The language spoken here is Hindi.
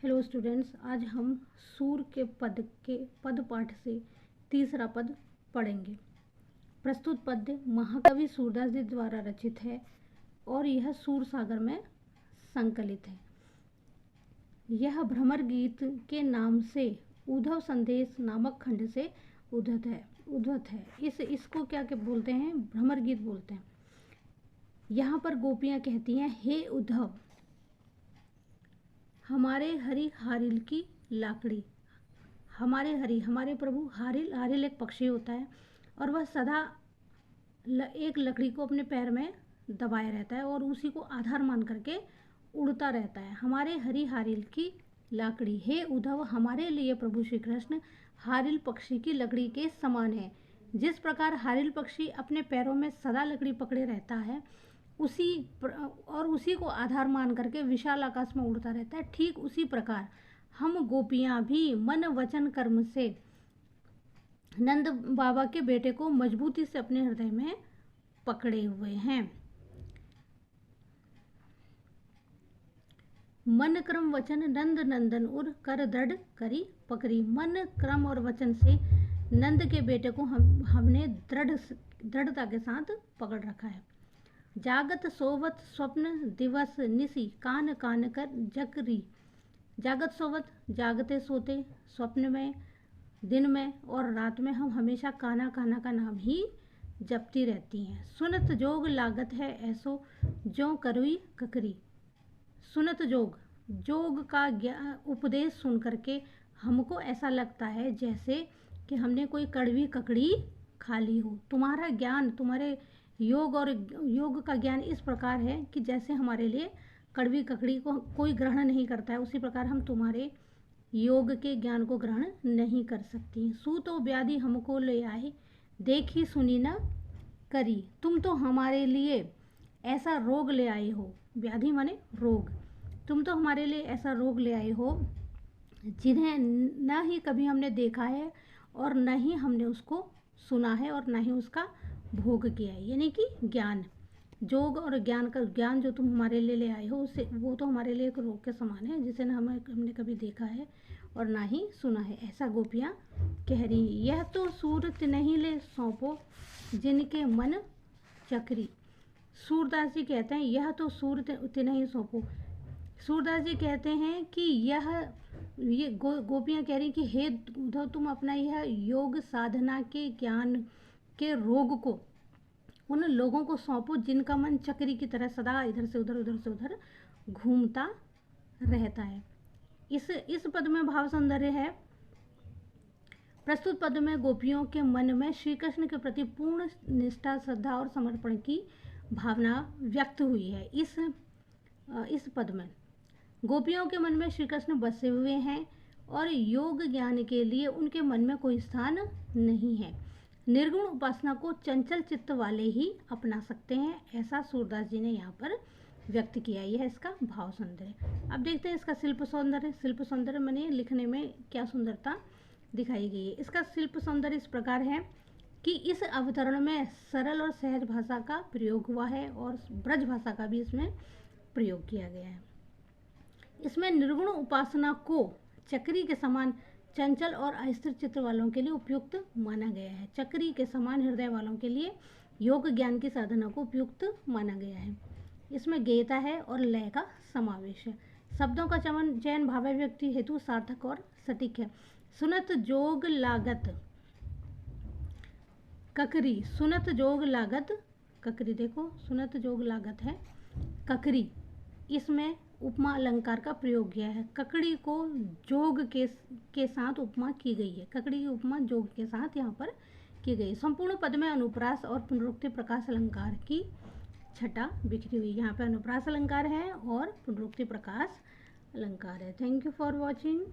हेलो स्टूडेंट्स, आज हम सूर के पद पाठ से तीसरा पद पढ़ेंगे। प्रस्तुत पद्य महाकवि सूरदास जी द्वारा रचित है और यह सूर सागर में संकलित है। यह भ्रमर गीत के नाम से उद्धव संदेश नामक खंड से उद्धत है। इसको क्या बोलते हैं? भ्रमर गीत बोलते हैं। यहाँ पर गोपियाँ कहती हैं, हे उद्धव, हमारे हरि हारिल की लाकड़ी। हमारे प्रभु हारिल एक पक्षी होता है और वह सदा एक लकड़ी को अपने पैर में दबाए रहता है और उसी को आधार मान करके उड़ता रहता है। हमारे हरि हारिल की लाकड़ी, हे उद्धव, हमारे लिए प्रभु श्री कृष्ण हारिल पक्षी की लकड़ी के समान है। जिस प्रकार हारिल पक्षी अपने पैरों में सदा लकड़ी पकड़े रहता है उसी को आधार मान करके विशाल आकाश में उड़ता रहता है, ठीक उसी प्रकार हम गोपियां भी मन वचन कर्म से नंद बाबा के बेटे को मजबूती से अपने हृदय में पकड़े हुए हैं। मन क्रम वचन नंद नंदन उर कर दृढ़ करी पकड़ी। मन क्रम और वचन से नंद के बेटे को हमने दृढ़ता के साथ पकड़ रखा है। जागत सोवत स्वप्न दिवस निसी कान कान कर जकरी। जागत सोवत, जागते सोते, स्वप्न में, दिन में और रात में हम हमेशा काना काना का नाम ही जपती रहती हैं। सुनत जोग लागत है ऐसो जो करुई ककरी। सुनत जोग का उपदेश सुन करके हमको ऐसा लगता है जैसे कि हमने कोई कड़वी ककड़ी खा ली हो। तुम्हारा ज्ञान, तुम्हारे योग का ज्ञान इस प्रकार है कि जैसे हमारे लिए कड़वी ककड़ी को कोई ग्रहण नहीं करता है, उसी प्रकार हम तुम्हारे योग के ज्ञान को ग्रहण नहीं कर सकती। सूतो व्याधि हमको ले आए, देखी सुनी न करी। तुम तो हमारे लिए ऐसा रोग ले आए हो। व्याधि माने रोग। तुम तो हमारे लिए ऐसा रोग ले आए हो जिन्हें न ही कभी हमने देखा है और न ही हमने उसको सुना है और न ही उसका भोग किया है। यानी कि ज्ञान, जोग और ज्ञान जो तुम हमारे लिए ले आए हो उससे वो तो हमारे लिए एक रोग के समान है, जिसे न हमने कभी देखा है और ना ही सुना है। ऐसा गोपियाँ कह रही। यह तो सूरत नहीं ले सौंपो जिनके मन चक्री। सूरदास जी कहते हैं, यह तो सूरत नहीं सौंपो। सूरदास जी कहते हैं कि ये गोपियाँ कह रही कि हे उद्धव, तुम अपना यह योग साधना के ज्ञान के रोग को उन लोगों को सौंपो जिनका मन चक्री की तरह सदा इधर से उधर घूमता रहता है। इस पद में भाव सौंदर्य है। प्रस्तुत पद में गोपियों के मन में श्री कृष्ण के प्रति पूर्ण निष्ठा, श्रद्धा और समर्पण की भावना व्यक्त हुई है। इस पद में गोपियों के मन में श्री कृष्ण बसे हुए हैं और योग ज्ञान के लिए उनके मन में कोई स्थान नहीं है। निर्गुण उपासना को चंचल चित्त वाले ही अपना सकते हैं, ऐसा सूरदास जी ने यहाँ पर व्यक्त किया। यह है इसका भाव सौंदर्य। अब देखते हैं इसका शिल्प सौंदर्य। शिल्प सौंदर्य माने लिखने में क्या सुंदरता दिखाई गई है। इसका शिल्प सौंदर्य इस प्रकार है कि इस अवतरण में सरल और सहज भाषा का प्रयोग हुआ है और ब्रज भाषा का भी इसमें प्रयोग किया गया है। इसमें निर्गुण उपासना को चक्री के समान चंचल और अस्थिर चित्त वालों के लिए उपयुक्त माना गया है। चक्री के समान हृदय वालों के लिए योग ज्ञान की साधना को उपयुक्त माना गया है। इसमें गेयता है और लय का समावेश है। शब्दों का चयन भावाभिव्यक्ति हेतु सार्थक और सटीक है। सुनत जोग लागत ककरी। सुनत जोग लागत ककरी। देखो, सुनत जोग लागत है ककरी। इसमें उपमा अलंकार का प्रयोग किया है। ककड़ी को जोग के साथ उपमा की गई है। ककड़ी की उपमा जोग के साथ यहाँ पर की गई। संपूर्ण पद में अनुप्रास और पुनरुक्ति प्रकाश अलंकार की छटा बिखरी हुई। यहाँ पे अनुप्रास अलंकार है और पुनरुक्ति प्रकाश अलंकार है। Thank you for watching.